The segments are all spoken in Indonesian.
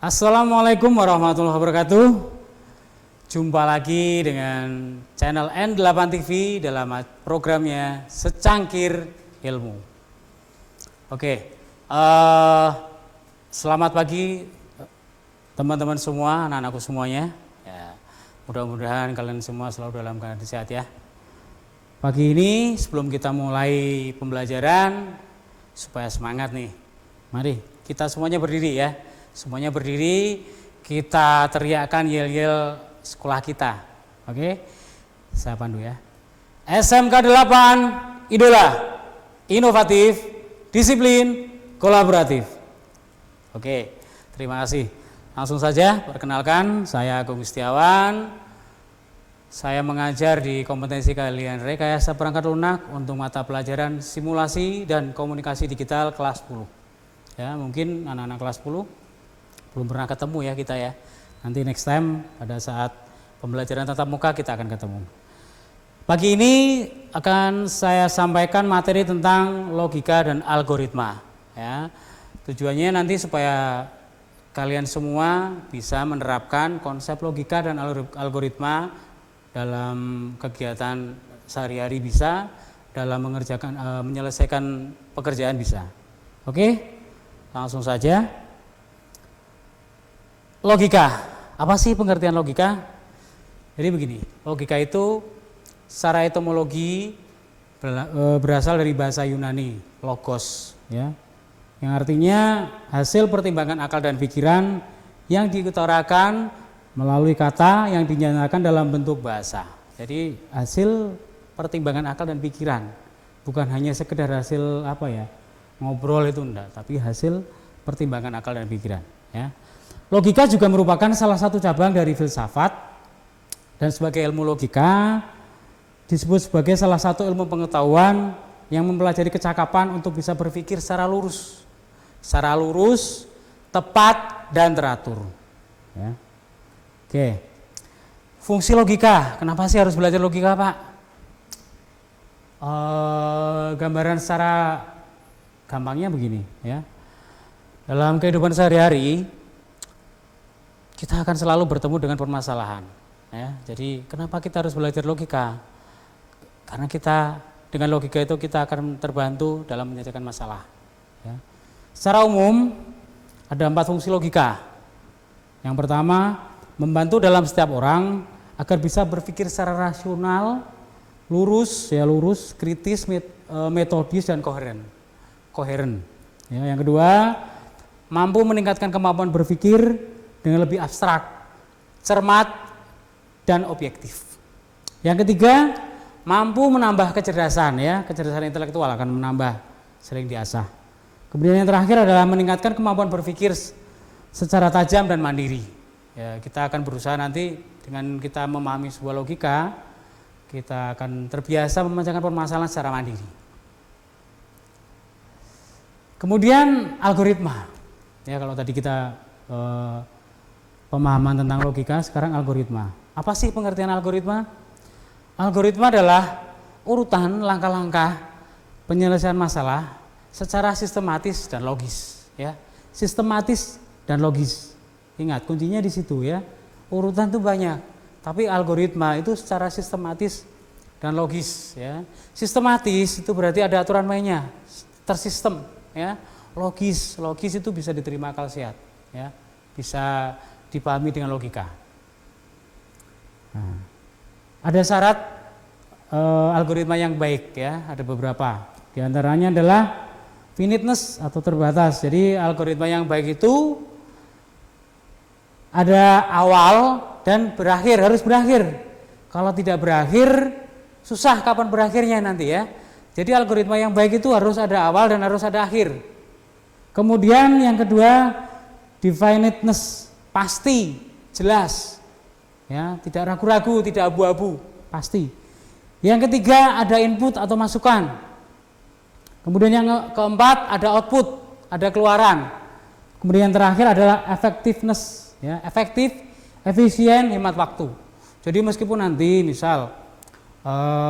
Assalamualaikum warahmatullahi wabarakatuh. Jumpa lagi dengan channel N8 TV dalam programnya Secangkir Ilmu. Oke, selamat pagi teman-teman semua, anak-anakku semuanya. Ya, mudah-mudahan kalian semua selalu dalam keadaan sehat ya. Pagi ini sebelum kita mulai pembelajaran supaya semangat nih, mari kita semuanya berdiri ya. Semuanya berdiri, kita teriakkan yel-yel sekolah kita. Oke, saya pandu ya. SMK 8 Idola, inovatif, disiplin, kolaboratif. Oke, terima kasih. Langsung saja perkenalkan, saya Agung Setiawan. Saya mengajar di kompetensi keahlian rekayasa perangkat lunak untuk mata pelajaran simulasi dan komunikasi digital kelas 10. Ya, mungkin anak-anak kelas 10 belum pernah ketemu ya kita ya. Nanti next time pada saat pembelajaran tatap muka kita akan ketemu. Pagi ini akan saya sampaikan materi tentang logika dan algoritma ya. Tujuannya nanti supaya kalian semua bisa menerapkan konsep logika dan algoritma dalam kegiatan sehari-hari bisa, dalam menyelesaikan pekerjaan bisa. Oke? Langsung saja. Logika, apa sih pengertian logika? Jadi begini, logika itu secara etimologi berasal dari bahasa Yunani, logos, ya, yang artinya hasil pertimbangan akal dan pikiran yang diutarakan melalui kata yang dinyatakan dalam bentuk bahasa. Jadi hasil pertimbangan akal dan pikiran, bukan hanya sekedar hasil apa ya, ngobrol itu enggak, tapi hasil pertimbangan akal dan pikiran, ya. Logika juga merupakan salah satu cabang dari filsafat dan sebagai ilmu logika disebut sebagai salah satu ilmu pengetahuan yang mempelajari kecakapan untuk bisa berpikir secara lurus, tepat dan teratur. Ya. Oke, fungsi logika. Kenapa sih harus belajar logika, Pak? Gambaran secara gampangnya begini, ya. Dalam kehidupan sehari-hari kita akan selalu bertemu dengan permasalahan ya. Jadi kenapa kita harus belajar logika? Karena kita dengan logika itu kita akan terbantu dalam menyelesaikan masalah ya. Secara umum ada 4 fungsi logika. Yang pertama, membantu dalam setiap orang agar bisa berpikir secara rasional, lurus, kritis, metodis dan koheren. Ya, yang kedua, mampu meningkatkan kemampuan berpikir dengan lebih abstrak, cermat, dan objektif. Yang ketiga, mampu menambah kecerdasan ya, kecerdasan intelektual akan menambah, sering diasah. Kemudian yang terakhir adalah meningkatkan kemampuan berpikir secara tajam dan mandiri. Ya, kita akan berusaha nanti dengan kita memahami sebuah logika, kita akan terbiasa memecahkan permasalahan secara mandiri. Kemudian algoritma. Ya, kalau tadi kita pemahaman tentang logika, sekarang algoritma. Apa sih pengertian algoritma? Algoritma adalah urutan langkah-langkah penyelesaian masalah secara sistematis dan logis, ya. Sistematis dan logis. Ingat, kuncinya di situ ya. Urutan itu banyak, tapi algoritma itu secara sistematis dan logis, ya. Sistematis itu berarti ada aturan mainnya, tersistem, ya. Logis itu bisa diterima akal sehat, ya. Bisa dipahami dengan logika. Nah, ada syarat algoritma yang baik ya, ada beberapa. Di antaranya adalah finiteness atau terbatas. Jadi algoritma yang baik itu ada awal dan berakhir, harus berakhir. Kalau tidak berakhir, susah kapan berakhirnya nanti ya. Jadi algoritma yang baik itu harus ada awal dan harus ada akhir. Kemudian yang kedua, definiteness, pasti, jelas, ya, tidak ragu-ragu, tidak abu-abu, pasti. Yang ketiga ada input atau masukan. Kemudian yang keempat ada output, ada keluaran. Kemudian yang terakhir adalah effectiveness, ya, efektif, efisien, hemat waktu. Jadi meskipun nanti misal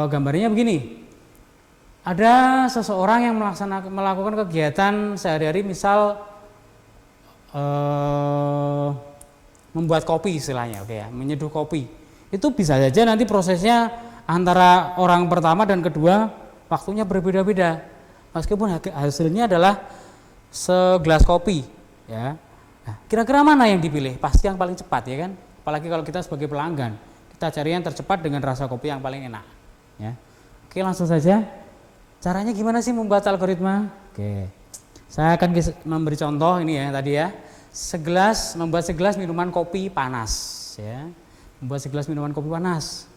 gambarnya begini, ada seseorang yang melakukan kegiatan sehari-hari misal membuat kopi istilahnya, oke ya, menyeduh kopi. Itu bisa saja nanti prosesnya antara orang pertama dan kedua waktunya berbeda-beda. Meskipun hasilnya adalah segelas kopi, ya. Nah, kira-kira mana yang dipilih? Pasti yang paling cepat, ya kan? Apalagi kalau kita sebagai pelanggan, kita cari yang tercepat dengan rasa kopi yang paling enak, ya. Oke, langsung saja. Caranya gimana sih membuat algoritma? Oke, saya akan memberi contoh ini ya tadi ya. Membuat segelas minuman kopi panas, ya. Membuat segelas minuman kopi panas.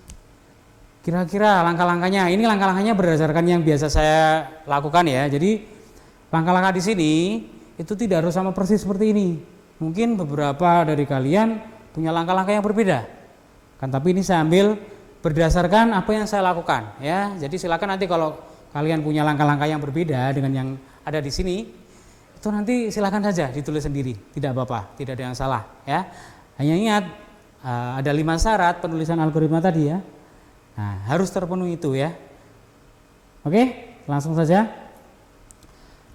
Kira-kira langkah-langkahnya, ini langkah-langkahnya berdasarkan yang biasa saya lakukan ya. Jadi langkah-langkah di sini itu tidak harus sama persis seperti ini. Mungkin beberapa dari kalian punya langkah-langkah yang berbeda. Kan tapi ini saya ambil berdasarkan apa yang saya lakukan ya. Jadi silakan nanti kalau kalian punya langkah-langkah yang berbeda dengan yang ada di sini, itu nanti silakan saja ditulis sendiri, tidak apa-apa, tidak ada yang salah ya. Hanya ingat ada 5 syarat penulisan algoritma tadi ya. Nah, harus terpenuhi itu ya. Oke, langsung saja.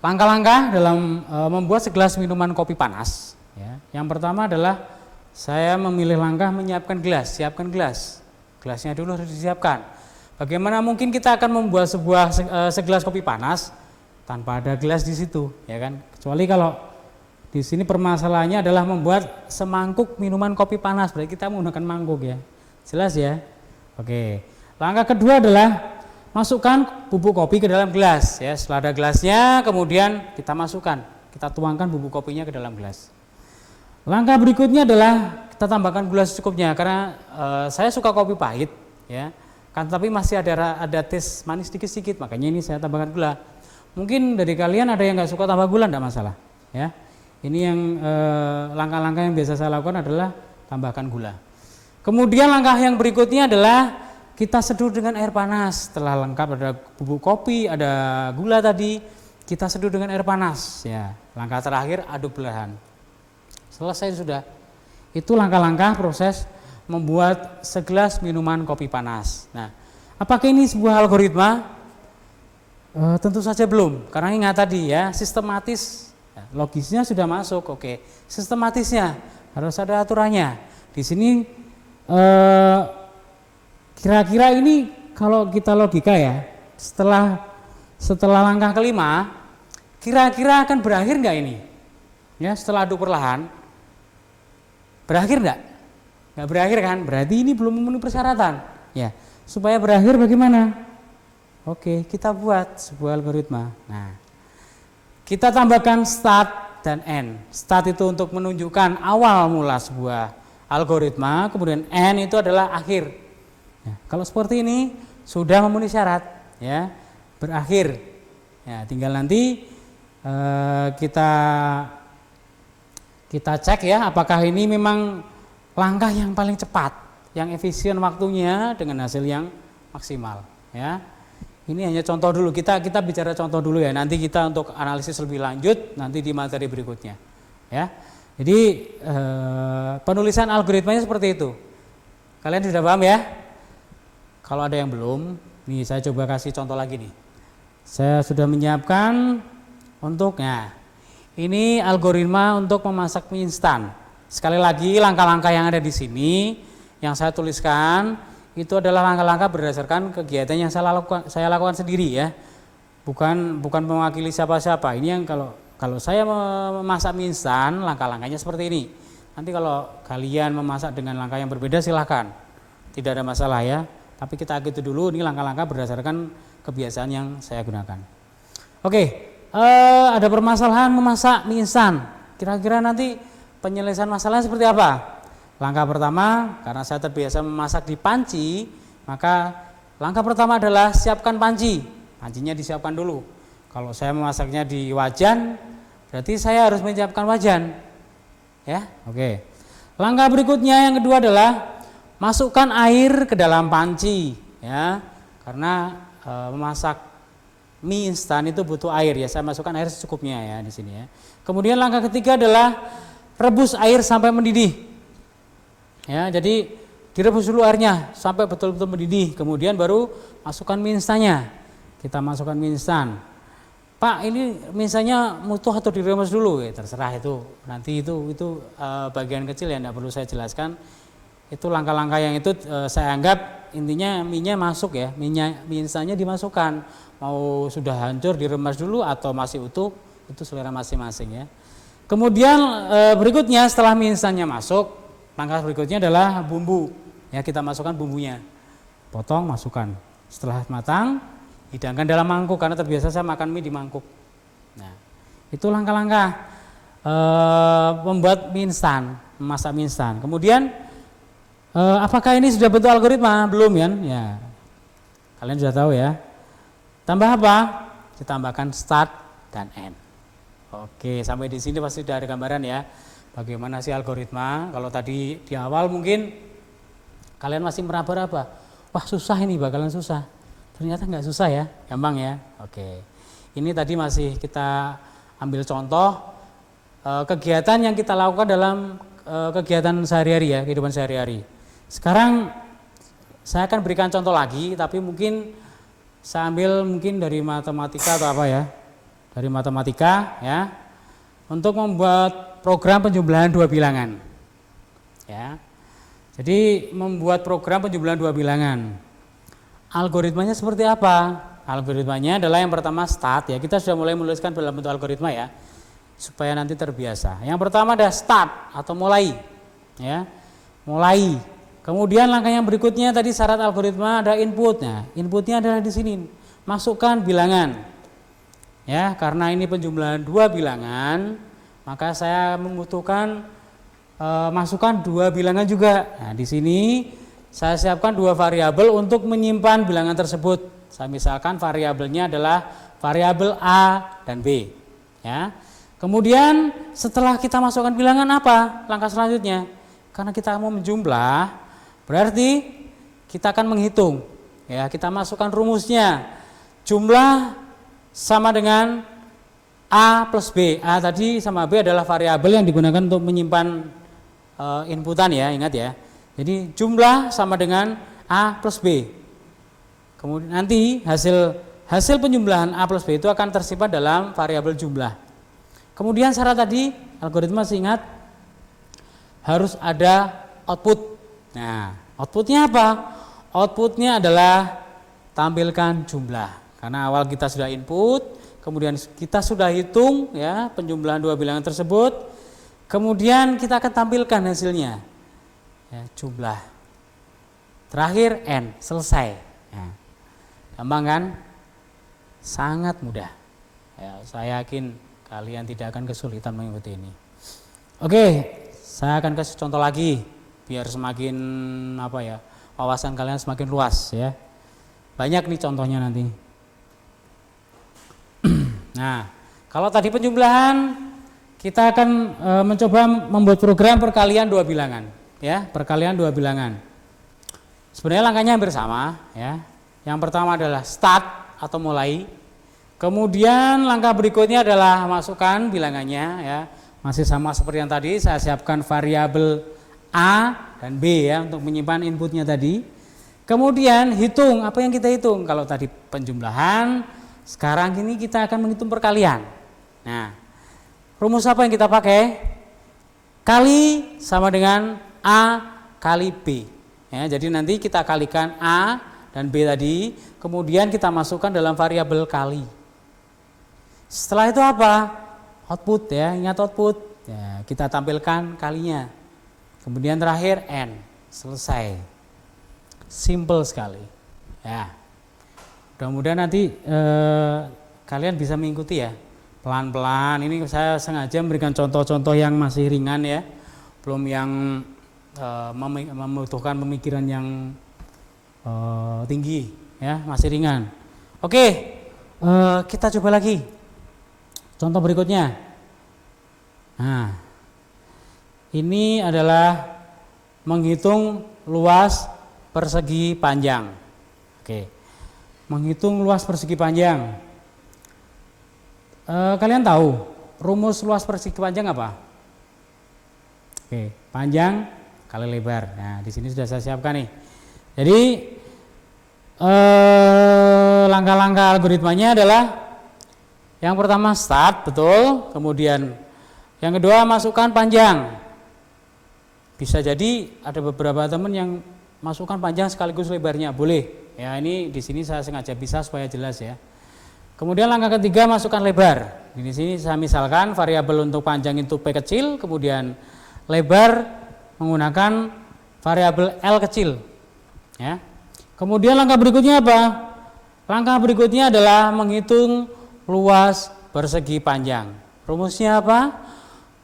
Langkah-langkah dalam membuat segelas minuman kopi panas ya. Yang pertama adalah saya memilih langkah menyiapkan gelas, siapkan gelas. Gelasnya dulu harus disiapkan. Bagaimana mungkin kita akan membuat segelas kopi panas tanpa ada gelas di situ, ya kan? Kecuali kalau di sini permasalahannya adalah membuat semangkuk minuman kopi panas, berarti kita menggunakan mangkuk ya. Jelas ya? Oke. Langkah kedua adalah masukkan bubuk kopi ke dalam gelas ya. Setelah ada gelasnya, kemudian kita masukkan, kita tuangkan bubuk kopinya ke dalam gelas. Langkah berikutnya adalah kita tambahkan gula secukupnya karena saya suka kopi pahit ya. Kan tapi masih ada tes manis sedikit-sedikit, makanya ini saya tambahkan gula. Mungkin dari kalian ada yang nggak suka tambah gula, enggak masalah ya. Ini yang langkah-langkah yang biasa saya lakukan adalah tambahkan gula. Kemudian langkah yang berikutnya adalah kita seduh dengan air panas. Setelah lengkap ada bubuk kopi, ada gula tadi, kita seduh dengan air panas ya. Langkah terakhir aduk belahan. Selesai sudah. Itu langkah-langkah proses membuat segelas minuman kopi panas. Nah, apakah ini sebuah algoritma? Tentu saja belum, karena ingat tadi ya, sistematis, ya, logisnya sudah masuk, oke. Sistematisnya harus ada aturannya. Di sini kira-kira ini kalau kita logika ya, setelah langkah kelima, kira-kira akan berakhir nggak ini? Ya, setelah aduk perlahan, berakhir nggak? Nggak berakhir kan? Berarti ini belum memenuhi persyaratan. Ya, supaya berakhir bagaimana? Oke, kita buat sebuah algoritma. Nah, kita tambahkan start dan end. Start itu untuk menunjukkan awal mula sebuah algoritma, kemudian end itu adalah akhir. Ya, kalau seperti ini sudah memenuhi syarat, ya, berakhir. Ya, tinggal nanti kita cek ya, apakah ini memang langkah yang paling cepat, yang efisien waktunya dengan hasil yang maksimal. Ya, ini hanya contoh dulu. Kita bicara contoh dulu ya. Nanti kita untuk analisis lebih lanjut nanti di materi berikutnya. Ya, jadi penulisan algoritmanya seperti itu. Kalian sudah paham ya? Kalau ada yang belum, nih saya coba kasih contoh lagi nih. Saya sudah menyiapkan untuknya. Ini algoritma untuk memasak mie instan. Sekali lagi langkah-langkah yang ada di sini yang saya tuliskan itu adalah langkah-langkah berdasarkan kegiatan yang saya lakukan sendiri ya. Bukan mewakili siapa-siapa. Ini yang kalau saya memasak mie instan, langkah-langkahnya seperti ini. Nanti kalau kalian memasak dengan langkah yang berbeda silahkan. Tidak ada masalah ya. Tapi kita gitu dulu, ini langkah-langkah berdasarkan kebiasaan yang saya gunakan. Oke, ada permasalahan memasak mie instan. Kira-kira nanti penyelesaian masalahnya seperti apa? Langkah pertama, karena saya terbiasa memasak di panci, maka langkah pertama adalah siapkan panci. Pancinya disiapkan dulu. Kalau saya memasaknya di wajan, berarti saya harus menyiapkan wajan. Ya, oke. Langkah berikutnya yang kedua adalah masukkan air ke dalam panci, ya, karena memasak mie instan itu butuh air ya. Saya masukkan air secukupnya ya di sini ya. Kemudian langkah ketiga adalah rebus air sampai mendidih. Ya, jadi direbus dulu airnya sampai betul-betul mendidih. Kemudian baru masukkan mie instannya. Kita masukkan mie instan. Pak ini misalnya mutuh atau diremes dulu, ya terserah itu. Nanti itu bagian kecil ya, tidak perlu saya jelaskan. Itu langkah-langkah yang itu saya anggap intinya mie-nya masuk ya, mie instannya dimasukkan. Mau sudah hancur diremes dulu atau masih utuh, itu selera masing-masing ya. Kemudian berikutnya setelah mie instannya masuk, langkah berikutnya adalah bumbu. Ya kita masukkan bumbunya, potong masukkan. Setelah matang, hidangkan dalam mangkuk karena terbiasa saya makan mie di mangkuk. Nah, itu langkah-langkah membuat mie instan, memasak mie instan. Kemudian apakah ini sudah bentuk algoritma? Belum ya? Ya, kalian sudah tahu ya. Tambah apa? Ditambahkan start dan end. Oke, sampai di sini pasti sudah ada gambaran ya. Bagaimana sih algoritma? Kalau tadi di awal mungkin kalian masih meraba-raba. Wah susah ini, bakalan susah. Ternyata nggak susah ya, gampang ya. Oke, ini tadi masih kita ambil contoh kegiatan yang kita lakukan dalam kegiatan sehari-hari ya, kehidupan sehari-hari. Sekarang saya akan berikan contoh lagi, tapi mungkin saya ambil mungkin dari matematika atau apa ya, dari matematika ya, untuk membuat program penjumlahan dua bilangan. Ya, jadi membuat program penjumlahan dua bilangan. Algoritmanya seperti apa? Algoritmanya adalah yang pertama start ya. Kita sudah mulai menuliskan dalam bentuk algoritma ya, supaya nanti terbiasa. Yang pertama ada start atau mulai, ya, mulai. Kemudian langkah yang berikutnya tadi syarat algoritma ada inputnya. Inputnya adalah di sini, masukkan bilangan. Ya, karena ini penjumlahan dua bilangan, maka saya membutuhkan masukkan dua bilangan juga. Nah, di sini saya siapkan dua variabel untuk menyimpan bilangan tersebut. Saya misalkan variabelnya adalah variabel A dan B. Ya. Kemudian setelah kita masukkan bilangan apa? Langkah selanjutnya, karena kita mau menjumlah, berarti kita akan menghitung. Ya, kita masukkan rumusnya. Jumlah sama dengan A plus B. A tadi sama B adalah variabel yang digunakan untuk menyimpan inputan ya, ingat ya. Jadi jumlah sama dengan A plus B. Kemudian nanti hasil penjumlahan A plus B itu akan tersimpan dalam variabel jumlah. Kemudian syarat tadi algoritma masih ingat harus ada output. Nah, outputnya apa? Outputnya adalah tampilkan jumlah. Karena awal kita sudah input, kemudian kita sudah hitung ya penjumlahan dua bilangan tersebut. Kemudian kita akan tampilkan hasilnya. Ya, jumlah. Terakhir n, selesai. Ya. Gampang kan? Sangat mudah. Ya, saya yakin kalian tidak akan kesulitan mengikuti ini. Oke, saya akan kasih contoh lagi biar semakin wawasan kalian semakin luas ya. Banyak nih contohnya nanti. Nah, kalau tadi penjumlahan kita akan mencoba membuat program perkalian dua bilangan. Ya, perkalian dua bilangan. Sebenarnya langkahnya hampir sama ya. Yang pertama adalah start atau mulai. Kemudian langkah berikutnya adalah masukkan bilangannya ya. Masih sama seperti yang tadi, saya siapkan variabel A dan B ya untuk menyimpan inputnya tadi. Kemudian hitung, apa yang kita hitung? Kalau tadi penjumlahan, sekarang ini kita akan menghitung perkalian. Nah, rumus apa yang kita pakai? Kali sama dengan A kali B. Ya, jadi nanti kita kalikan A dan B tadi, kemudian kita masukkan dalam variabel kali. Setelah itu apa? Output ya, ingat output. Ya, kita tampilkan kalinya. Kemudian terakhir N, selesai. Simple sekali. Ya. Mudah-mudahan nanti kalian bisa mengikuti ya. Pelan-pelan. Ini saya sengaja memberikan contoh-contoh yang masih ringan ya. Belum yang membutuhkan pemikiran yang tinggi ya, masih ringan. Oke, kita coba lagi contoh berikutnya. Nah, ini adalah menghitung luas persegi panjang. Oke, menghitung luas persegi panjang. Kalian tahu rumus luas persegi panjang apa? Oke, panjang kali lebar. Nah, di sini sudah saya siapkan nih. Jadi langkah-langkah algoritmanya adalah Yang pertama start, betul. Kemudian yang kedua masukkan panjang. Bisa jadi ada beberapa teman yang masukkan panjang sekaligus lebarnya, boleh. Ya, ini di sini saya sengaja pisah supaya jelas ya. Kemudian langkah ketiga masukkan lebar. Di sini saya misalkan variabel untuk panjang itu P kecil, kemudian lebar menggunakan variabel L kecil. Ya. Kemudian langkah berikutnya apa? Langkah berikutnya adalah menghitung luas persegi panjang. Rumusnya apa?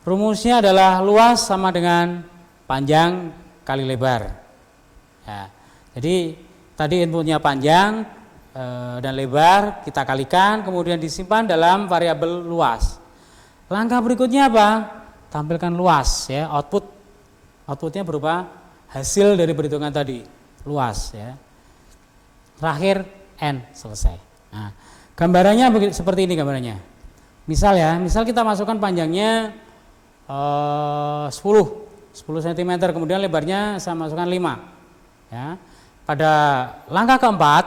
Rumusnya adalah luas sama dengan panjang kali lebar. Ya, jadi tadi inputnya panjang dan lebar kita kalikan, kemudian disimpan dalam variabel luas. Langkah berikutnya apa? Tampilkan luas ya, outputnya berupa hasil dari perhitungan tadi, luas ya. Terakhir N, selesai. Nah, gambarannya seperti ini gambarannya. Misal kita masukkan panjangnya 10 cm, kemudian lebarnya saya masukkan 5. Ya. Pada langkah keempat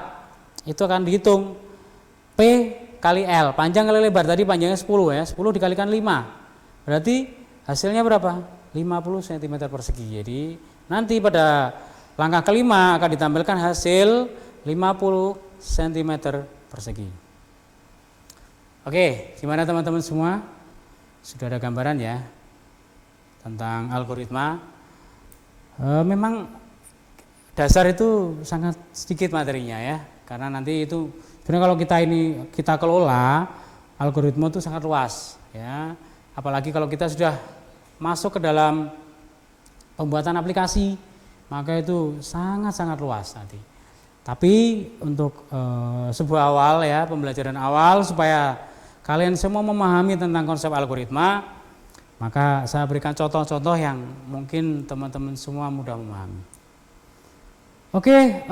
itu akan dihitung P kali L, panjang kali lebar, tadi panjangnya 10 ya, 10 dikalikan 5. Berarti hasilnya berapa? 50 cm persegi. Jadi nanti pada langkah kelima akan ditampilkan hasil 50 cm persegi. Oke, gimana teman-teman semua? Sudah ada gambaran ya tentang algoritma. Memang dasar itu sangat sedikit materinya ya, karena nanti itu sebenarnya kalau kita kelola algoritma itu sangat luas ya. Apalagi kalau kita sudah masuk ke dalam pembuatan aplikasi, maka itu sangat-sangat luas nanti. Tapi untuk sebuah awal ya, pembelajaran awal supaya kalian semua memahami tentang konsep algoritma, maka saya berikan contoh-contoh yang mungkin teman-teman semua mudah memahami. Oke,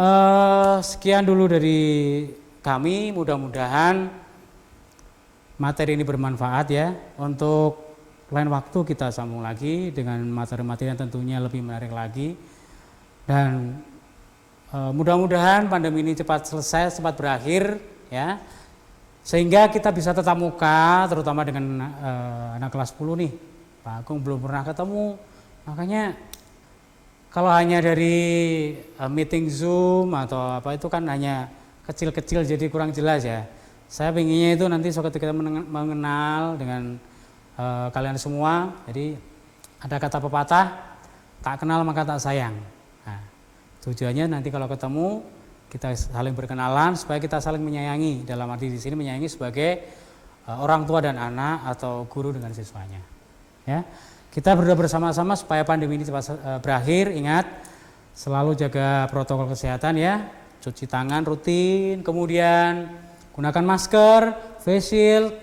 sekian dulu dari kami, mudah-mudahan materi ini bermanfaat ya. Untuk lain waktu kita sambung lagi dengan materi-materi yang tentunya lebih menarik lagi. Dan mudah-mudahan pandemi ini cepat selesai, cepat berakhir ya. Sehingga kita bisa tatap muka, terutama dengan anak kelas 10 nih. Pak Agung belum pernah ketemu, makanya kalau hanya dari meeting Zoom atau apa itu kan hanya kecil-kecil jadi kurang jelas ya. Saya pengennya itu nanti suatu kita mengenal dengan kalian semua. Jadi ada kata pepatah, tak kenal maka tak sayang. Nah, tujuannya nanti kalau ketemu kita saling berkenalan supaya kita saling menyayangi. Dalam arti di sini menyayangi sebagai orang tua dan anak atau guru dengan siswanya. Ya, kita berdoa bersama-sama supaya pandemi ini cepat berakhir. Ingat, selalu jaga protokol kesehatan ya, cuci tangan rutin, kemudian gunakan masker, face shield,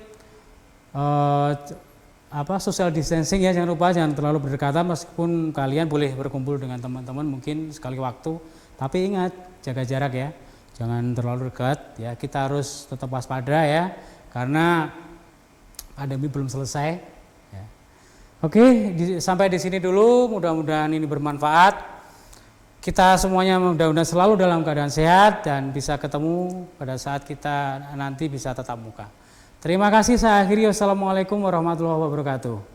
social distancing ya, jangan terlalu berdekatan meskipun kalian boleh berkumpul dengan teman-teman mungkin sekali waktu. Tapi ingat, jaga jarak ya, jangan terlalu dekat ya. Kita harus tetap waspada ya, karena pandemi belum selesai. Ya. Oke, sampai di sini dulu. Mudah-mudahan ini bermanfaat. Kita semuanya mudah-mudahan selalu dalam keadaan sehat dan bisa ketemu pada saat kita nanti bisa tatap muka. Terima kasih. Saya akhiri. Wassalamualaikum warahmatullahi wabarakatuh.